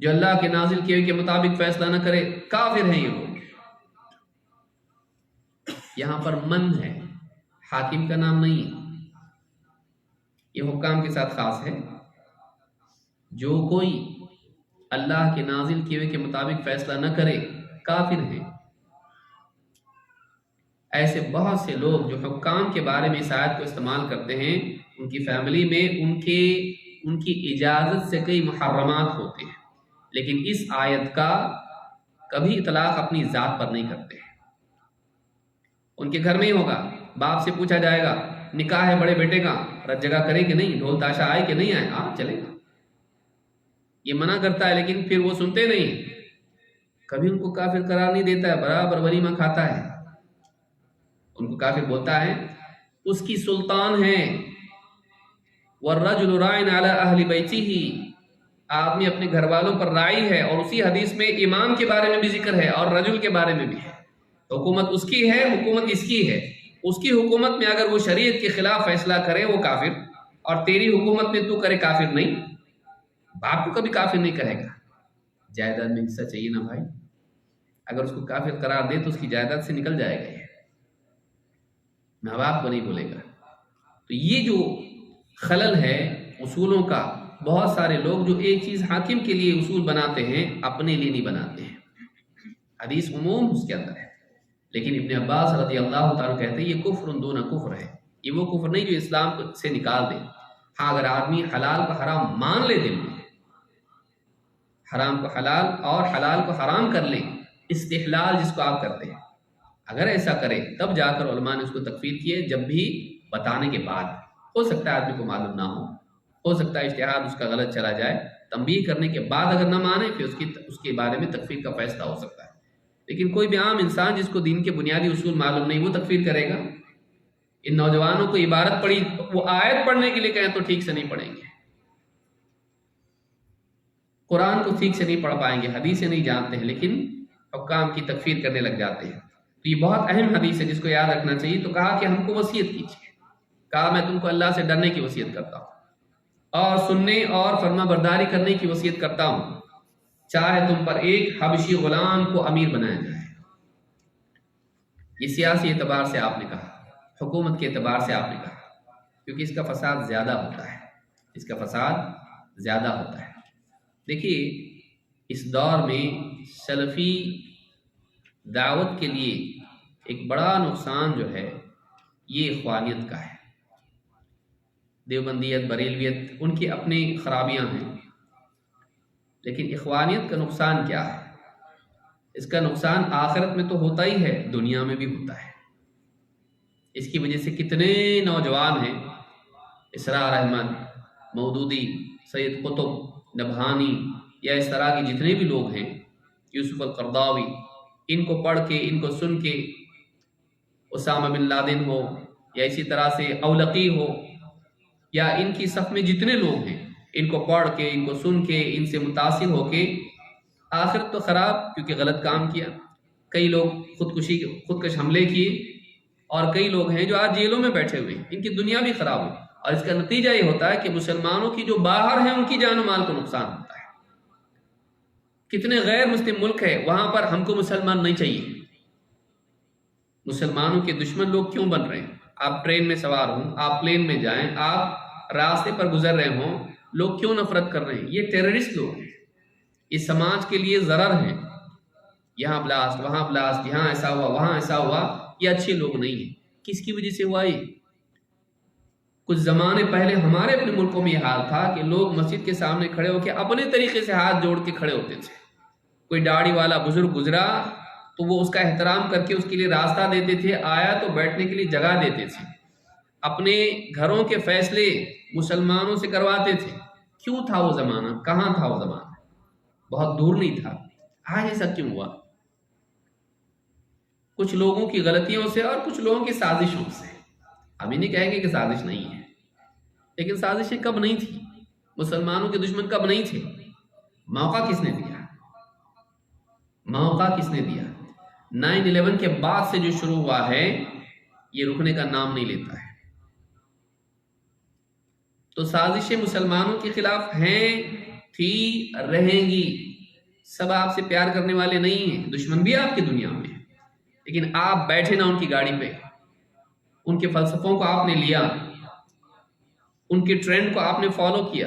جو اللہ کے نازل کیے ہوئے کے مطابق فیصلہ نہ کرے کافر ہیں یہ لوگ۔ یہاں پر من ہے، حاکم کا نام نہیں ہے، یہ حکام کے ساتھ خاص ہے۔ جو کوئی اللہ کے نازل کیے ہوئے کے مطابق فیصلہ نہ کرے کافر ہیں۔ ایسے بہت سے لوگ جو حکام کے بارے میں اس آیت کو استعمال کرتے ہیں، ان کی فیملی میں ان کی اجازت سے کئی محرمات ہوتے ہیں، لیکن اس آیت کا کبھی اطلاق اپنی ذات پر نہیں کرتے ہیں۔ ان کے گھر میں ہی ہوگا، باپ سے پوچھا جائے گا نکاح ہے بڑے بیٹے کا، رت جگہ کرے کہ نہیں، ڈھول تاشا آئے کہ نہیں آئے، ہاں چلے گا۔ یہ منع کرتا ہے لیکن پھر وہ سنتے نہیں، کبھی ان کو کافر قرار نہیں دیتا ہے، برابر ولیمہ کھاتا ہے، ان کو کافر بولتا ہے۔ اس کی سلطان ہے، وَالرَّجُلُ رَاعٍ عَلَىٰ أَهْلِ بَيْتِهِ، آدمی اپنے گھر والوں پر راعی ہے، اور اسی حدیث میں امام کے بارے میں بھی ذکر ہے اور رجل کے بارے میں بھی ہے۔ حکومت اس کی ہے، حکومت اس کی ہے، اس کی حکومت میں اگر وہ شریعت کے خلاف فیصلہ کرے وہ کافر، اور تیری حکومت میں تو کرے کافر نہیں۔ باپ کو کبھی کافر نہیں کہے گا، جائیداد میں حصہ چاہیے نا بھائی، اگر اس کو کافر قرار دے تو اس کی جائیداد سے نکل جائے گا، یہ ماں باپ کو نہیں بولے گا۔ تو یہ جو خلل ہے اصولوں کا، بہت سارے لوگ جو ایک چیز حاکم کے لیے اصول بناتے ہیں اپنے لیے نہیں بناتے ہیں۔ حدیث عموم اس کے اندر ہے، لیکن ابن عباس رضی اللہ تعالیٰ کہتے ہیں یہ کفر دون کفر ہے، یہ وہ کفر نہیں جو اسلام سے نکال دے۔ ہاں اگر آدمی حلال کو حرام مان لے، دل میں حرام کو حلال اور حلال کو حرام کر لے، استحلال جس کو آپ کرتے ہیں، اگر ایسا کرے تب جا کر علماء نے اس کو تکفیر کیے، جب بھی بتانے کے بعد۔ ہو سکتا ہے آدمی کو معلوم نہ ہو سکتا ہے اجتہاد اس کا غلط چلا جائے، تنبیہ کرنے کے بعد اگر نہ مانے پھر اس کے بارے میں تکفیر کا فیصلہ ہو سکتا ہے۔ لیکن کوئی بھی عام انسان جس کو دین کے بنیادی اصول معلوم نہیں، وہ تکفیر کرے گا؟ ان نوجوانوں کو عبارت پڑھی، وہ آیت پڑھنے کے لیے کہیں تو ٹھیک سے نہیں پڑھیں گے، قرآن کو ٹھیک سے نہیں پڑھ پائیں گے، حدیثیں نہیں جانتے ہیں، لیکن حکام کی تکفیر کرنے لگ جاتے ہیں۔ تو یہ بہت اہم حدیث ہے جس کو یاد رکھنا چاہیے۔ تو کہا کہ ہم کو وصیت کیجیے، کہا میں تم کو اللہ سے ڈرنے کی وصیت کرتا ہوں اور سننے اور فرما برداری کرنے کی وصیت کرتا ہوں، چاہے تم پر ایک حبشی غلام کو امیر بنایا جائے۔ یہ سیاسی اعتبار سے آپ نے کہا، حکومت کے اعتبار سے آپ نے کہا، کیونکہ اس کا فساد زیادہ ہوتا ہے، اس کا فساد زیادہ ہوتا ہے۔ دیکھیے اس دور میں سلفی دعوت کے لیے ایک بڑا نقصان جو ہے یہ اخوانیت کا ہے۔ دیوبندیت، بریلویت، ان کی اپنی خرابیاں ہیں، لیکن اخوانیت کا نقصان کیا ہے؟ اس کا نقصان آخرت میں تو ہوتا ہی ہے، دنیا میں بھی ہوتا ہے۔ اس کی وجہ سے کتنے نوجوان ہیں، اسرار احمد، مودودی، سید قطب، نبہانی، یا اس طرح کے جتنے بھی لوگ ہیں، یوسف القرضاوی، ان کو پڑھ کے، ان کو سن کے، اسامہ بن لادن ہو یا اسی طرح سے اولقی ہو، یا ان کی صف میں جتنے لوگ ہیں، ان کو پڑھ کے، ان کو سن کے، ان سے متاثر ہو کے آخرت تو خراب، کیونکہ غلط کام کیا۔ کئی لوگ خودکش حملے کیے، اور کئی لوگ ہیں جو آج جیلوں میں بیٹھے ہوئے ہیں، ان کی دنیا بھی خراب ہوئی، اور اس کا نتیجہ یہ ہوتا ہے کہ مسلمانوں کی جو باہر ہیں ان کی جان و مال کو نقصان ہوتا ہے۔ کتنے غیر مسلم ملک ہے وہاں پر ہم کو مسلمان نہیں چاہیے۔ مسلمانوں کے دشمن لوگ کیوں بن رہے ہیں؟ آپ ٹرین میں سوار ہوں، آپ پلین میں جائیں، آپ راستے پر گزر رہے ہوں، لوگ کیوں نفرت کر رہے ہیں؟ یہ ٹیررسٹ لوگ ہیں، اس سماج کے لیے ضرر ہیں۔ یہاں بلاسٹ، وہاں بلاسٹ، یہاں ایسا ہوا، وہاں ایسا ہوا، یہ اچھے لوگ نہیں ہیں۔ کس کی وجہ سے ہوا یہ؟ کچھ زمانے پہلے ہمارے اپنے ملکوں میں یہ حال تھا کہ لوگ مسجد کے سامنے کھڑے ہو کے اپنے طریقے سے ہاتھ جوڑ کے کھڑے ہوتے تھے۔ کوئی داڑھی والا بزرگ گزرا تو وہ اس کا احترام کر کے اس کے لیے راستہ دیتے تھے، آیا تو بیٹھنے کے لیے جگہ دیتے تھے۔ اپنے گھروں کے فیصلے مسلمانوں سے کرواتے تھے. کیوں تھا وہ زمانہ؟ کہاں تھا وہ زمانہ؟ بہت دور نہیں تھا. آج ایسا کیوں ہوا؟ کچھ لوگوں کی غلطیوں سے اور کچھ لوگوں کی سازشوں سے. ہم ہی نہیں کہیں گے کہ سازش نہیں ہے، لیکن سازشیں کب نہیں تھی؟ مسلمانوں کے دشمن کب نہیں تھے؟ موقع کس نے دیا؟ موقع کس نے دیا؟ 9/11 کے بعد سے جو شروع ہوا ہے یہ رکنے کا نام نہیں لیتا ہے. تو سازشیں مسلمانوں کے خلاف ہیں، تھی، رہیں گی. سب آپ سے پیار کرنے والے نہیں ہیں، دشمن بھی آپ کی دنیا میں ہیں. لیکن آپ بیٹھے نہ ان کی گاڑی پہ، ان کے فلسفوں کو آپ نے لیا، ان کے ٹرینڈ کو آپ نے فالو کیا،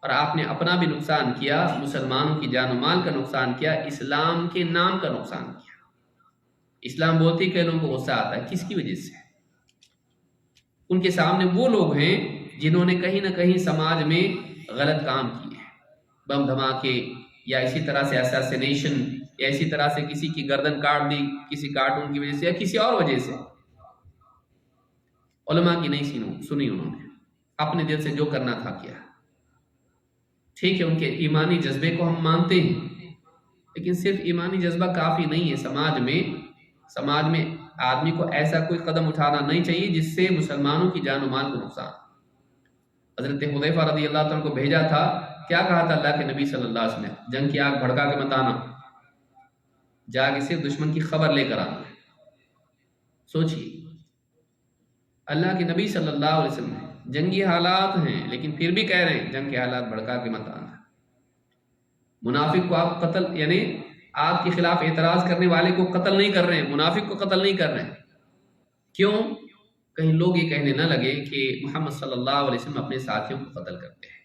اور آپ نے اپنا بھی نقصان کیا، مسلمانوں کی جان و مال کا نقصان کیا، اسلام کے نام کا نقصان کیا. اسلام بولتے ہی کئی لوگوں کو غصہ آتا ہے. کس کی وجہ سے؟ ان کے سامنے وہ لوگ ہیں جنہوں نے کہیں نہ کہیں سماج میں غلط کام کیے ہیں، بم دھماکے، یا اسی طرح سے اساسینیشن، یا اسی طرح سے کسی کی گردن کاٹ دی کسی کارٹون کی وجہ سے یا کسی اور وجہ سے. علماء کی نہیں سنی انہوں نے، اپنے دل سے جو کرنا تھا کیا. ٹھیک ہے، ان کے ایمانی جذبے کو ہم مانتے ہیں، لیکن صرف ایمانی جذبہ کافی نہیں ہے. سماج میں آدمی کو ایسا کوئی قدم اٹھانا نہیں چاہیے جس سے مسلمانوں کی جان و مال کو نقصان. حضرت حذیفہ رضی اللہ عنہ کو بھیجا تھا، کیا کہا تھا اللہ کے نبی صلی اللہ علیہ وسلم؟ جنگ کی آگ بھڑکا کے مت آنا، جا کے صرف دشمن کی خبر لے کر آنا. سوچیے، اللہ کے نبی صلی اللہ علیہ وسلم جنگی حالات ہیں لیکن پھر بھی کہہ رہے ہیں جنگ کے حالات بھڑکا کے مت آنا. منافق کو آپ قتل، یعنی آپ کے خلاف اعتراض کرنے والے کو قتل نہیں کر رہے ہیں، منافق کو قتل نہیں کر رہے ہیں. کیوں؟ کہیں لوگ یہ کہنے نہ لگے کہ محمد صلی اللہ علیہ وسلم اپنے ساتھیوں کو قتل کرتے ہیں،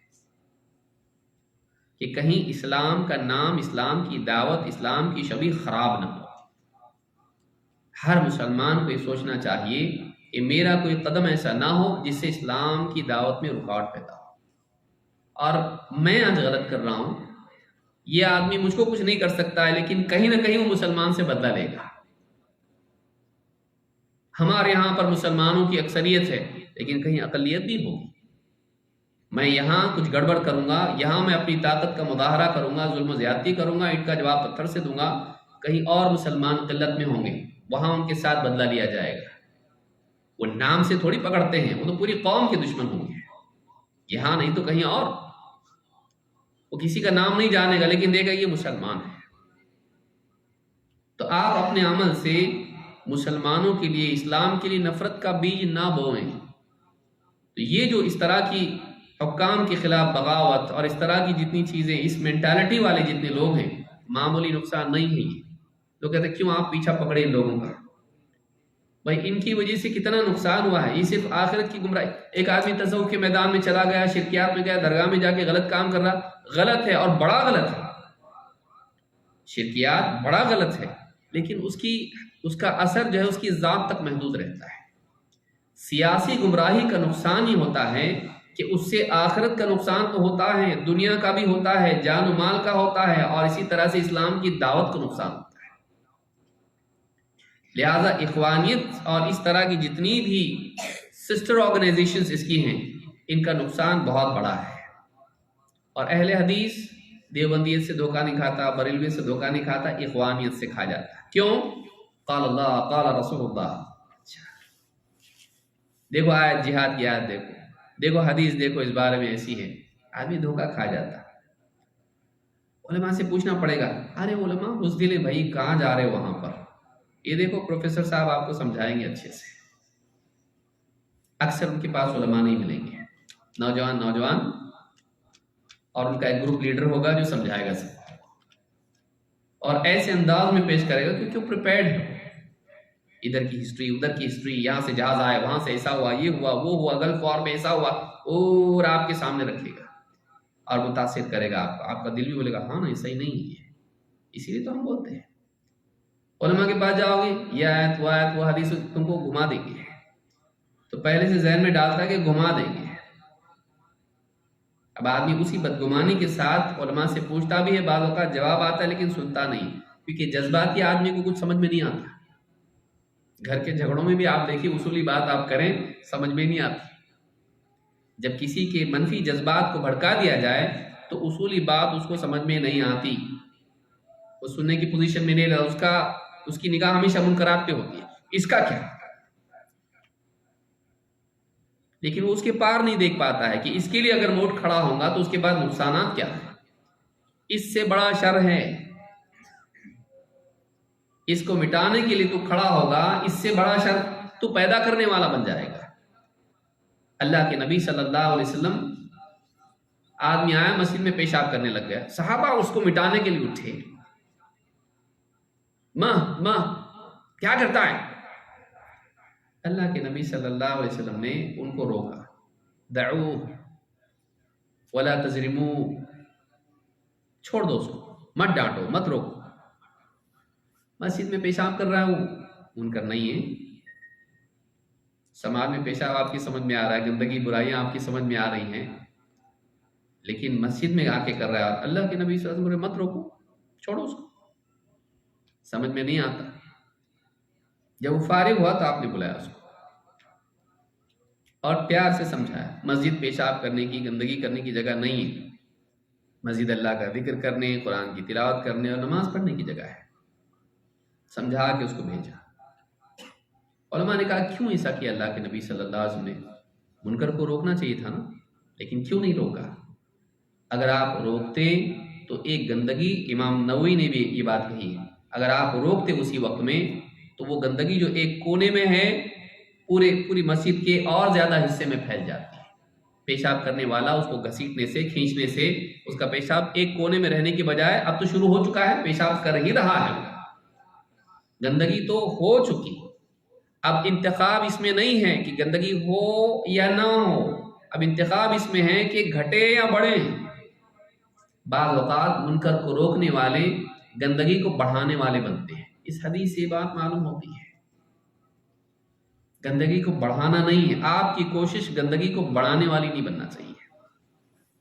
کہ کہیں اسلام کا نام، اسلام کی دعوت، اسلام کی شبیہ خراب نہ ہو. ہر مسلمان کو یہ سوچنا چاہیے کہ میرا کوئی قدم ایسا نہ ہو جس سے اسلام کی دعوت میں رکاوٹ پیدا ہو. اور میں آج غلط کر رہا ہوں، یہ آدمی مجھ کو کچھ نہیں کر سکتا ہے، لیکن کہیں نہ کہیں وہ مسلمان سے بدلہ لے گا. ہمارے یہاں پر مسلمانوں کی اکثریت ہے لیکن کہیں اقلیت بھی ہوگی. میں یہاں کچھ گڑبڑ کروں گا، یہاں میں اپنی طاقت کا مظاہرہ کروں گا، ظلم و زیادتی کروں گا، ان کا جواب پتھر سے دوں گا. کہیں اور مسلمان قلت میں ہوں گے، وہاں ان کے ساتھ بدلہ لیا جائے گا. وہ نام سے تھوڑی پکڑتے ہیں، وہ تو پوری قوم کے دشمن ہوں گے. یہاں نہیں تو کہیں اور. وہ کسی کا نام نہیں جانے گا لیکن دیکھا یہ مسلمان ہے. تو آپ اپنے عمل سے مسلمانوں کے لیے، اسلام کے لیے نفرت کا بیج نہ بوئیں. تو یہ جو اس طرح کی حکام کے خلاف بغاوت اور اس طرح کی جتنی چیزیں، اس مینٹالٹی والے جتنے لوگ ہیں، معمولی نقصان نہیں ہے. یہ لوگ کہتے ہیں کیوں آپ پیچھا پکڑے ان لوگوں کا؟ بھائی ان کی وجہ سے کتنا نقصان ہوا ہے. یہ صرف آخرت کی گمراہی. ایک آدمی تصوف کے میدان میں چلا گیا، شرکیات میں گیا، درگاہ میں جا کے غلط کام کر رہا، غلط ہے اور بڑا غلط ہے. شرکیات بڑا غلط ہے، لیکن اس کا اثر جو ہے اس کی ذات تک محدود رہتا ہے. سیاسی گمراہی کا نقصان ہی ہوتا ہے کہ اس سے آخرت کا نقصان تو ہوتا ہے، دنیا کا بھی ہوتا ہے، جان و مال کا ہوتا ہے، اور اسی طرح سے اسلام کی دعوت کو نقصان ہوتا ہے. لہذا اخوانیت اور اس طرح کی جتنی بھی سسٹر آرگنائزیشنز اس کی ہیں، ان کا نقصان بہت بڑا ہے. اور اہل حدیث دیوبندیت سے دھوکہ نہیں کھاتا، بریلویت سے دھوکہ نہیں کھاتا، اخوانیت سے کھا جاتا ہے. کیوں؟ قال اللہ، قال رسول اللہ. دیکھو آیت، جہاد کی آیت دیکھو حدیث دیکھو، اس بارے میں ایسی ہے. آدمی دھوکہ کھا جاتا. علماء سے پوچھنا پڑے گا، ارے علماء بزدل بھائی کہاں جا رہے ہو وہاں پر؟ یہ دیکھو پروفیسر صاحب آپ کو سمجھائیں گے اچھے سے. اکثر ان کے پاس علماء نہیں ملیں گے، نوجوان اور ان کا ایک گروپ لیڈر ہوگا جو سمجھائے گا سب، اور ایسے انداز میں پیش کرے گا کیونکہ وہ پریپیئرڈ ہے. ادھر کی ہسٹری، ادھر کی ہسٹری، یہاں سے جہاز آئے، وہاں سے ایسا ہوا، یہ ہوا، وہ ہوا، گلف وار میں ایسا ہوا، اور آپ کے سامنے رکھے گا اور متاثر کرے گا آپ کو. آپ کا دل بھی بولے گا ہاں نہیں، صحیح نہیں ہے. اسی لیے تو ہم بولتے ہیں علماء کے پاس جاؤ گے، یہ آیت وہ حدیث تم کو گھما دیں گے. تو پہلے سے ذہن میں ڈالتا ہے کہ گھما دیں گے. اب آدمی اسی بدگمانی کے ساتھ علماء سے پوچھتا بھی ہے، بعض اوقات جواب آتا ہے لیکن سنتا نہیں، کیونکہ جذباتی آدمی کو کچھ سمجھ میں نہیں آتا. گھر کے جھگڑوں میں بھی آپ دیکھیے اصولی بات آپ کریں سمجھ میں نہیں آتی. جب کسی کے منفی جذبات کو بھڑکا دیا جائے تو اصولی بات اس کو سمجھ میں نہیں آتی، وہ سننے کی پوزیشن میں نہیں رہا، اس کی نگاہ ہمیشہ منکرات پہ ہوتی ہے، اس کا کیا. لیکن وہ اس کے پار نہیں دیکھ پاتا ہے کہ اس کے لیے اگر موڈ کھڑا ہوگا تو اس کے بعد نقصانات کیا ہیں. اس سے بڑا شر ہے، اس کو مٹانے کے لیے تو کھڑا ہوگا، اس سے بڑا شر تو پیدا کرنے والا بن جائے گا. اللہ کے نبی صلی اللہ علیہ وسلم، آدمی آیا مسجد میں پیشاب کرنے لگ گیا، صحابہ اس کو مٹانے کے لیے اٹھے. ماں کیا کرتا ہے؟ اللہ کے نبی صلی اللہ علیہ وسلم نے ان کو روکا، دعوه ولا تجرموا، چھوڑ دو اس کو، مت ڈانٹو، مت روکو. مسجد میں پیشاب کر رہا ہوں منکر نہیں ہے، سماج میں پیشاب آپ کی سمجھ میں آ رہا ہے، گندگی برائیاں آپ کی سمجھ میں آ رہی ہیں، لیکن مسجد میں آ کے کر رہا ہے. اللہ کے نبی صلی اللہ علیہ وسلم مت روکو، چھوڑو اس کو، سمجھ میں نہیں آتا. جب وہ فارغ ہوا تو آپ نے بلایا اس کو اور پیار سے سمجھایا، مسجد پیشاب کرنے کی، گندگی کرنے کی جگہ نہیں ہے، مسجد اللہ کا ذکر کرنے، قرآن کی تلاوت کرنے اور نماز پڑھنے کی جگہ ہے. سمجھا کے اس کو بھیجا. علماء نے کہا کیوں ایسا کیا اللہ کے نبی صلی اللہ علیہ وسلم نے؟ منکر کو روکنا چاہیے تھا نا، لیکن کیوں نہیں روکا؟ اگر آپ روکتے تو ایک گندگی، امام نووی نے بھی یہ بات کہی ہے، اگر آپ روکتے اسی وقت میں تو وہ گندگی جو ایک کونے میں ہے پوری مسجد کے اور زیادہ حصے میں پھیل جاتی ہے. پیشاب کرنے والا اس کو گھسیٹنے سے، کھینچنے سے اس کا پیشاب ایک کونے میں رہنے کے بجائے اب تو شروع ہو چکا ہے، پیشاب کر ہی رہا ہے، گندگی تو ہو چکی. اب انتخاب اس میں نہیں ہے کہ گندگی ہو یا نہ ہو، اب انتخاب اس میں ہے کہ گھٹے یا بڑھے. بعض اوقات منکر کو روکنے والے گندگی کو بڑھانے والے بنتے ہیں. اس حدیث سے یہ بات معلوم ہوتی ہے، گندگی کو بڑھانا نہیں ہے. آپ کی کوشش گندگی کو بڑھانے والی نہیں بننا چاہیے.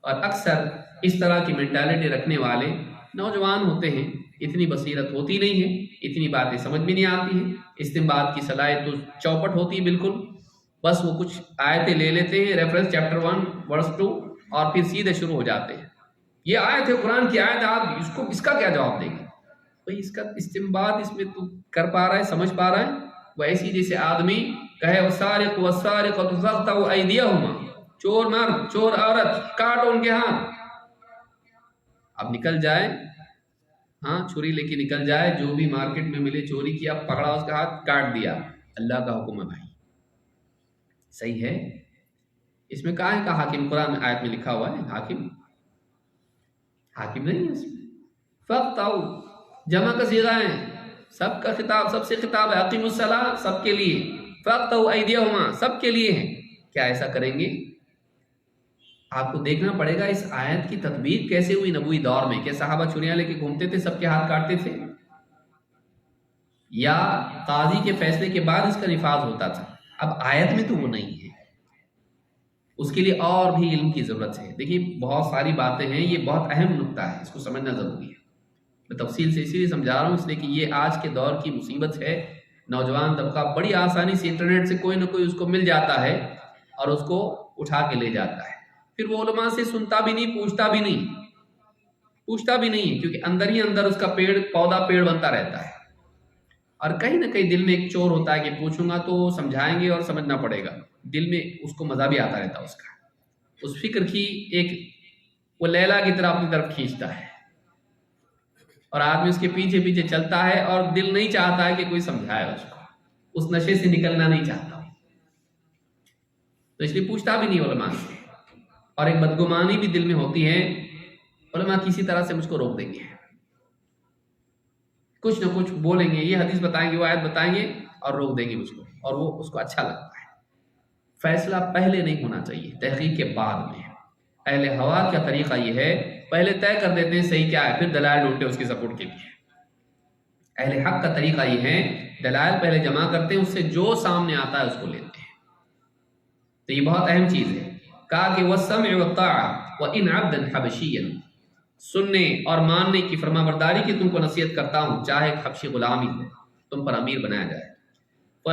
اور اکثر اس طرح کی مینٹالٹی رکھنے والے نوجوان ہوتے ہیں، اتنی بصیرت ہوتی نہیں ہے، اتنی باتیں سمجھ میں نہیں آتی ہیں، استنباط کی صلاحیت تو چوپٹ ہوتی ہے بالکل. بس وہ کچھ آیتیں لے لیتے ہیں، ریفرنس چیپٹر 1 ورس 2، اور پھر سیدھے شروع ہو جاتے ہیں. یہ آیت ہے، قرآن کی آیت، آپ اس کا کیا جواب دیں گے؟ بھئی اس کا استنباط اس میں تو کر پا رہا ہے، سمجھ پا رہا ہے؟ وہ ایسی جیسے آدمی کہے وَالسَّارِقُ وَالسَّارِقَةُ فَاقْطَعُوا أَيْدِيَهُمَا، چور مرد چور عورت کاٹو ان کے ہاتھ. اب نکل جائے، ہاں چھری لے کے نکل جائے، جو بھی مارکیٹ میں ملے چوری کیا، پکڑا اس کا ہاتھ کاٹ دیا. اللہ کا حکم ہے بھائی، صحیح ہے. اس میں کہا ہے کہ حاکم، قرآن میں آیت میں لکھا ہوا ہے حاکم نہیں ہے اس میں. فَاقْطَعُوا جمع کا صیغہ ہے، سب کا خطاب، سب سے خطاب ہے. اقیموا الصلاۃ سب کے لیے، فَاقْطَعُوا أَيْدِيَهُمَا سب کے لیے ہے. کیا ایسا کریں گے؟ آپ کو دیکھنا پڑے گا اس آیت کی تطبیق کیسے ہوئی نبوی دور میں. کہ صحابہ چھریاں لے کے گھومتے تھے، سب کے ہاتھ کاٹتے تھے، یا قاضی کے فیصلے کے بعد اس کا نفاذ ہوتا تھا؟ اب آیت میں تو وہ نہیں ہے، اس کے لیے اور بھی علم کی ضرورت ہے. دیکھیے بہت ساری باتیں ہیں، یہ بہت اہم نکتہ ہے، اس کو سمجھنا ضروری ہے. میں تفصیل سے اسی لیے سمجھا رہا ہوں، اس لیے کہ یہ آج کے دور کی مصیبت ہے. نوجوان طبقہ بڑی آسانی سے انٹرنیٹ سے کوئی نہ کوئی اس کو مل جاتا ہے اور اس کو اٹھا کے لے جاتا ہے. پھر وہ علماء سے سنتا بھی نہیں، پوچھتا بھی نہیں ہے، کیونکہ اندر ہی اندر اس کا پودا پیڑ بنتا رہتا ہے. اور کہیں نہ کہیں دل میں ایک چور ہوتا ہے کہ پوچھوں گا تو سمجھائیں گے اور سمجھنا پڑے گا. دل میں اس کو مزہ بھی آتا رہتا ہے، اس فکر کی ایک وہ لیلا کی طرح اپنی طرف کھینچتا ہے، اور آدمی اس کے پیچھے پیچھے چلتا ہے اور دل نہیں چاہتا ہے کہ کوئی سمجھائے اس کو، اس نشے سے نکلنا نہیں چاہتا، تو اس لیے پوچھتا بھی نہیں علماء سے. اور ایک بدگمانی بھی دل میں ہوتی ہے، علماء کسی طرح سے مجھ کو روک دیں گے، کچھ نہ کچھ بولیں گے، یہ حدیث بتائیں گے، وہ آیت بتائیں گے اور روک دیں گے مجھ کو، اور وہ اس کو اچھا لگتا ہے. فیصلہ پہلے نہیں ہونا چاہیے، تحقیق کے بعد میں. اہل ہوا کا طریقہ یہ ہے، پہلے طے کر دیتے ہیں صحیح کیا ہے، پھر دلائل ڈھونڈتے ہیں اس کی سپورٹ کے لیے. اہل حق کا طریقہ یہ ہے، دلائل پہلے جمع کرتے ہیں، اس سے جو سامنے آتا ہے اس کو لیتے ہیں. تو یہ بہت اہم چیز ہے. کہا کہ وَالسَّمْعِ وَالطَّاعَةِ وَإِنْ عَبْدًا حَبَشِيًّا، سننے اور ماننے کی فرما برداری کی تم کو نصیحت کرتا ہوں، چاہے حبشی غلام ہی ہو، تم پر امیر بنایا جائے.